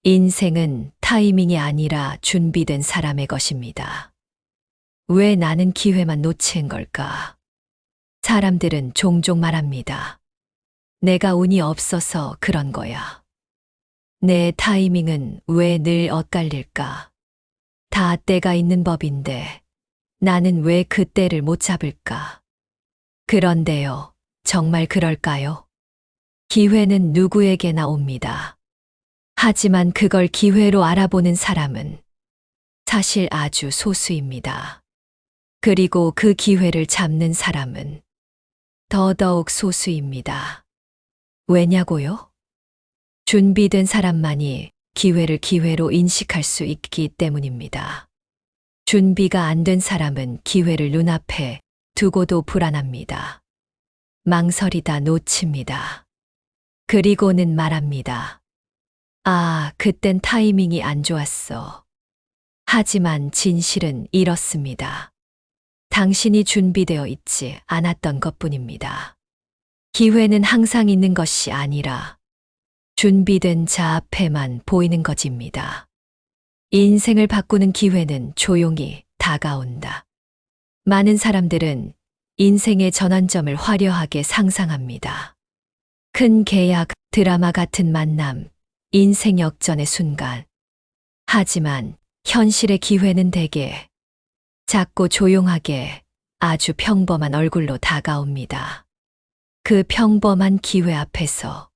인생은 타이밍이 아니라 준비된 사람의 것입니다. 왜 나는 기회만 놓친 걸까? 사람들은 종종 말합니다. 내가 운이 없어서 그런 거야. 내 타이밍은 왜 늘 엇갈릴까? 다 때가 있는 법인데 나는 왜 그 때를 못 잡을까? 그런데요, 정말 그럴까요? 기회는 누구에게나 옵니다. 하지만 그걸 기회로 알아보는 사람은 사실 아주 소수입니다. 그리고 그 기회를 잡는 사람은 더더욱 소수입니다. 왜냐고요? 준비된 사람만이 기회를 기회로 인식할 수 있기 때문입니다. 준비가 안 된 사람은 기회를 눈앞에 두고도 불안합니다. 망설이다 놓칩니다. 그리고는 말합니다. 아, 그땐 타이밍이 안 좋았어. 하지만 진실은 이렇습니다. 당신이 준비되어 있지 않았던 것뿐입니다. 기회는 항상 있는 것이 아니라 준비된 자 앞에만 보이는 것입니다. 인생을 바꾸는 기회는 조용히 다가온다. 많은 사람들은 인생의 전환점을 화려하게 상상합니다. 큰 계약, 드라마 같은 만남, 인생 역전의 순간. 하지만 현실의 기회는 대개 작고 조용하게 아주 평범한 얼굴로 다가옵니다. 그 평범한 기회 앞에서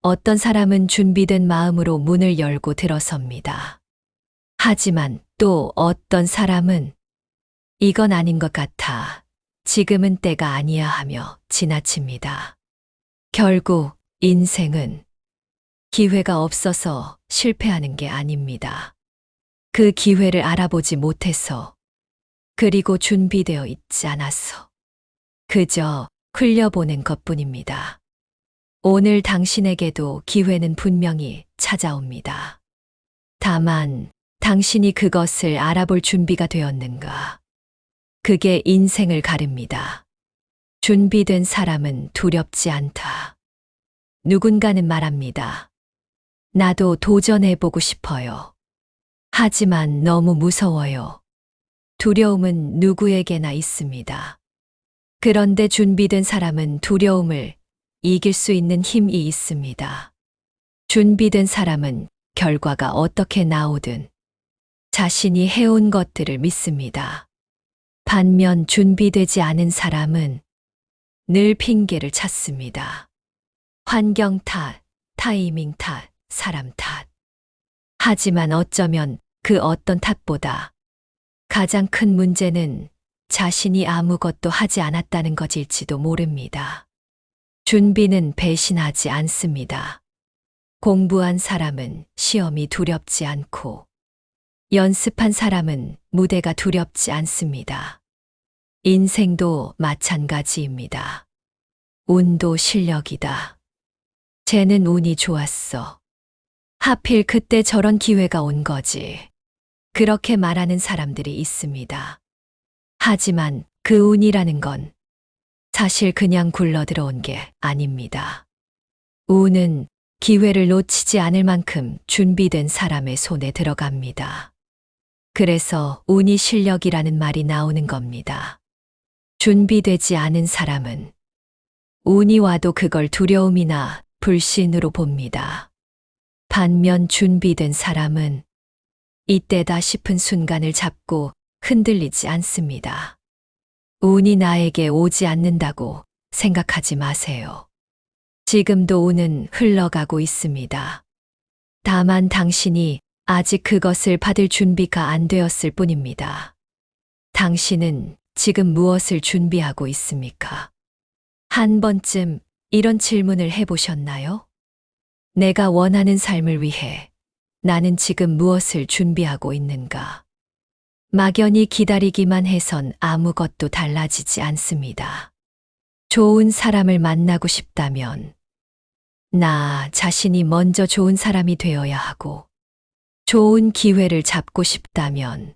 어떤 사람은 준비된 마음으로 문을 열고 들어섭니다. 하지만 또 어떤 사람은 이건 아닌 것 같아. 지금은 때가 아니야 하며 지나칩니다. 결국 인생은 기회가 없어서 실패하는 게 아닙니다. 그 기회를 알아보지 못해서, 그리고 준비되어 있지 않아서 그저 흘려보낸 것뿐입니다. 오늘 당신에게도 기회는 분명히 찾아옵니다. 다만 당신이 그것을 알아볼 준비가 되었는가? 그게 인생을 가릅니다. 준비된 사람은 두렵지 않다. 누군가는 말합니다. 나도 도전해보고 싶어요. 하지만 너무 무서워요. 두려움은 누구에게나 있습니다. 그런데 준비된 사람은 두려움을 이길 수 있는 힘이 있습니다. 준비된 사람은 결과가 어떻게 나오든 자신이 해온 것들을 믿습니다. 반면 준비되지 않은 사람은 늘 핑계를 찾습니다. 환경 탓, 타이밍 탓, 사람 탓. 하지만 어쩌면 그 어떤 탓보다 가장 큰 문제는 자신이 아무것도 하지 않았다는 것일지도 모릅니다. 준비는 배신하지 않습니다. 공부한 사람은 시험이 두렵지 않고, 연습한 사람은 무대가 두렵지 않습니다. 인생도 마찬가지입니다. 운도 실력이다. 쟤는 운이 좋았어. 하필 그때 저런 기회가 온 거지. 그렇게 말하는 사람들이 있습니다. 하지만 그 운이라는 건 사실 그냥 굴러들어온 게 아닙니다. 운은 기회를 놓치지 않을 만큼 준비된 사람의 손에 들어갑니다. 그래서 운이 실력이라는 말이 나오는 겁니다. 준비되지 않은 사람은 운이 와도 그걸 두려움이나 불신으로 봅니다. 반면 준비된 사람은 이때다 싶은 순간을 잡고 흔들리지 않습니다. 운이 나에게 오지 않는다고 생각하지 마세요. 지금도 운은 흘러가고 있습니다. 다만 당신이 아직 그것을 받을 준비가 안 되었을 뿐입니다. 당신은 지금 무엇을 준비하고 있습니까? 한 번쯤 이런 질문을 해보셨나요? 내가 원하는 삶을 위해 나는 지금 무엇을 준비하고 있는가? 막연히 기다리기만 해선 아무것도 달라지지 않습니다. 좋은 사람을 만나고 싶다면 나 자신이 먼저 좋은 사람이 되어야 하고, 좋은 기회를 잡고 싶다면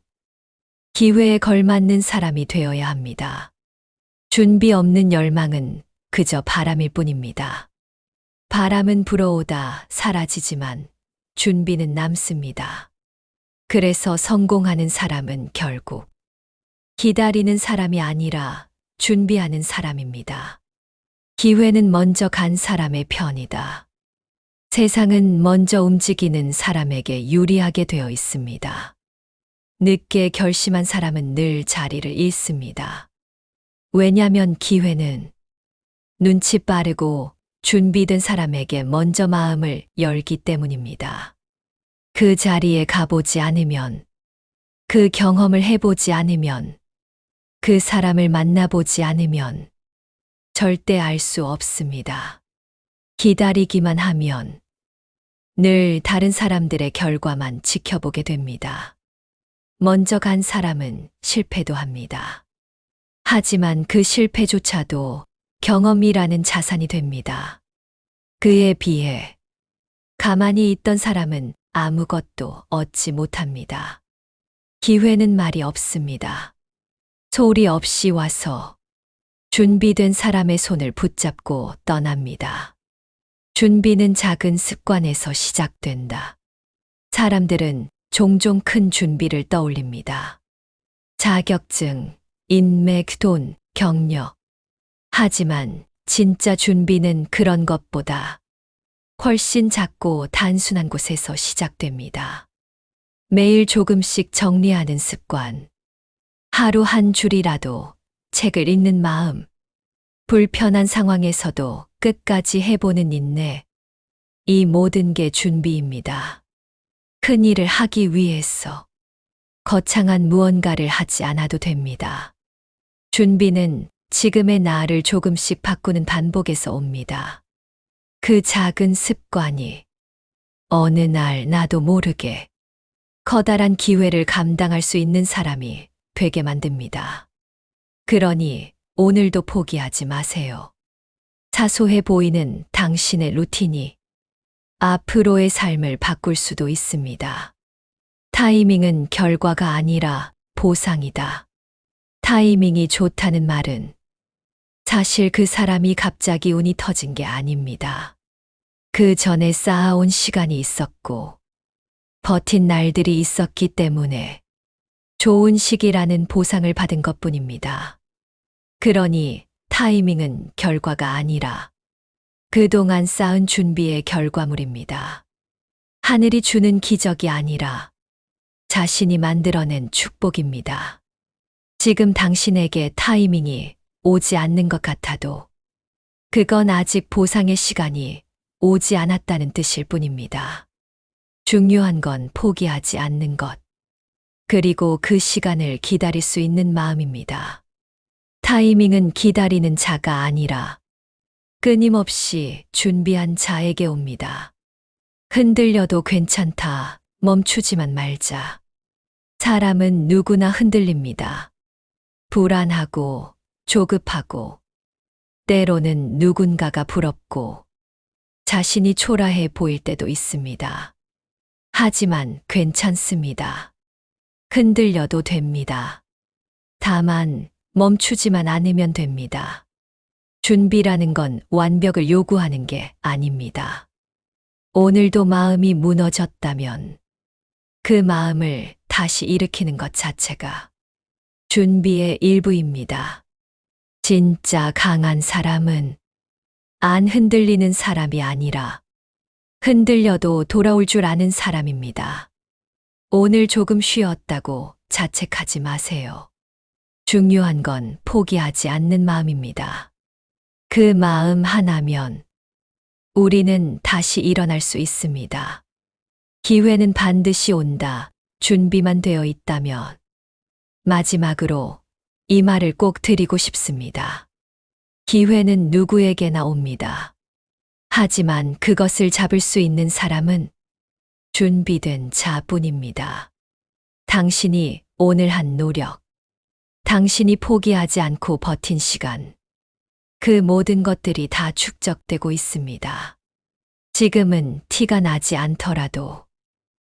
기회에 걸맞는 사람이 되어야 합니다. 준비 없는 열망은 그저 바람일 뿐입니다. 바람은 불어오다 사라지지만 준비는 남습니다. 그래서 성공하는 사람은 결국 기다리는 사람이 아니라 준비하는 사람입니다. 기회는 먼저 간 사람의 편이다. 세상은 먼저 움직이는 사람에게 유리하게 되어 있습니다. 늦게 결심한 사람은 늘 자리를 잃습니다. 왜냐하면 기회는 눈치 빠르고 준비된 사람에게 먼저 마음을 열기 때문입니다. 그 자리에 가보지 않으면, 그 경험을 해보지 않으면, 그 사람을 만나보지 않으면 절대 알 수 없습니다. 기다리기만 하면 늘 다른 사람들의 결과만 지켜보게 됩니다. 먼저 간 사람은 실패도 합니다. 하지만 그 실패조차도 경험이라는 자산이 됩니다. 그에 비해 가만히 있던 사람은 아무것도 얻지 못합니다. 기회는 말이 없습니다. 소리 없이 와서 준비된 사람의 손을 붙잡고 떠납니다. 준비는 작은 습관에서 시작된다. 사람들은 종종 큰 준비를 떠올립니다. 자격증, 인맥, 돈, 경력. 하지만 진짜 준비는 그런 것보다 훨씬 작고 단순한 곳에서 시작됩니다. 매일 조금씩 정리하는 습관, 하루 한 줄이라도 책을 읽는 마음, 불편한 상황에서도 끝까지 해보는 인내, 이 모든 게 준비입니다. 큰 일을 하기 위해서 거창한 무언가를 하지 않아도 됩니다. 준비는 지금의 나를 조금씩 바꾸는 반복에서 옵니다. 그 작은 습관이 어느 날 나도 모르게 커다란 기회를 감당할 수 있는 사람이 되게 만듭니다. 그러니 오늘도 포기하지 마세요. 사소해 보이는 당신의 루틴이 앞으로의 삶을 바꿀 수도 있습니다. 타이밍은 결과가 아니라 보상이다. 타이밍이 좋다는 말은 사실 그 사람이 갑자기 운이 터진 게 아닙니다. 그 전에 쌓아온 시간이 있었고 버틴 날들이 있었기 때문에 좋은 시기라는 보상을 받은 것뿐입니다. 그러니 타이밍은 결과가 아니라 그동안 쌓은 준비의 결과물입니다. 하늘이 주는 기적이 아니라 자신이 만들어낸 축복입니다. 지금 당신에게 타이밍이 오지 않는 것 같아도 그건 아직 보상의 시간이 오지 않았다는 뜻일 뿐입니다. 중요한 건 포기하지 않는 것, 그리고 그 시간을 기다릴 수 있는 마음입니다. 타이밍은 기다리는 자가 아니라 끊임없이 준비한 자에게 옵니다. 흔들려도 괜찮다, 멈추지만 말자. 사람은 누구나 흔들립니다. 불안하고 조급하고 때로는 누군가가 부럽고 자신이 초라해 보일 때도 있습니다. 하지만 괜찮습니다. 흔들려도 됩니다. 다만 멈추지만 않으면 됩니다. 준비라는 건 완벽을 요구하는 게 아닙니다. 오늘도 마음이 무너졌다면 그 마음을 다시 일으키는 것 자체가 준비의 일부입니다. 진짜 강한 사람은 안 흔들리는 사람이 아니라 흔들려도 돌아올 줄 아는 사람입니다. 오늘 조금 쉬었다고 자책하지 마세요. 중요한 건 포기하지 않는 마음입니다. 그 마음 하나면 우리는 다시 일어날 수 있습니다. 기회는 반드시 온다. 준비만 되어 있다면. 마지막으로 이 말을 꼭 드리고 싶습니다. 기회는 누구에게나 옵니다. 하지만 그것을 잡을 수 있는 사람은 준비된 자뿐입니다. 당신이 오늘 한 노력, 당신이 포기하지 않고 버틴 시간, 그 모든 것들이 다 축적되고 있습니다. 지금은 티가 나지 않더라도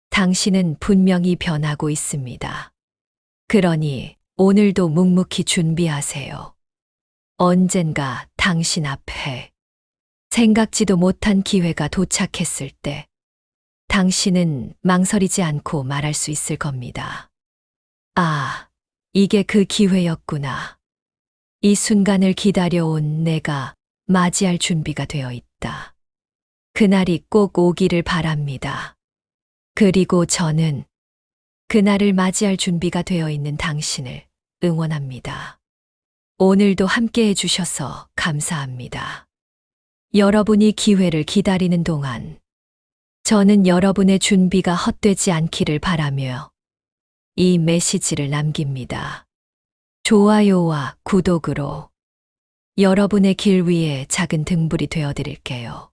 당신은 분명히 변하고 있습니다. 그러니 오늘도 묵묵히 준비하세요. 언젠가 당신 앞에 생각지도 못한 기회가 도착했을 때 당신은 망설이지 않고 말할 수 있을 겁니다. 아, 이게 그 기회였구나. 이 순간을 기다려온 내가 맞이할 준비가 되어 있다. 그날이 꼭 오기를 바랍니다. 그리고 저는 그날을 맞이할 준비가 되어 있는 당신을 응원합니다. 오늘도 함께 해주셔서 감사합니다. 여러분이 기회를 기다리는 동안 저는 여러분의 준비가 헛되지 않기를 바라며 이 메시지를 남깁니다. 좋아요와 구독으로 여러분의 길 위에 작은 등불이 되어 드릴게요.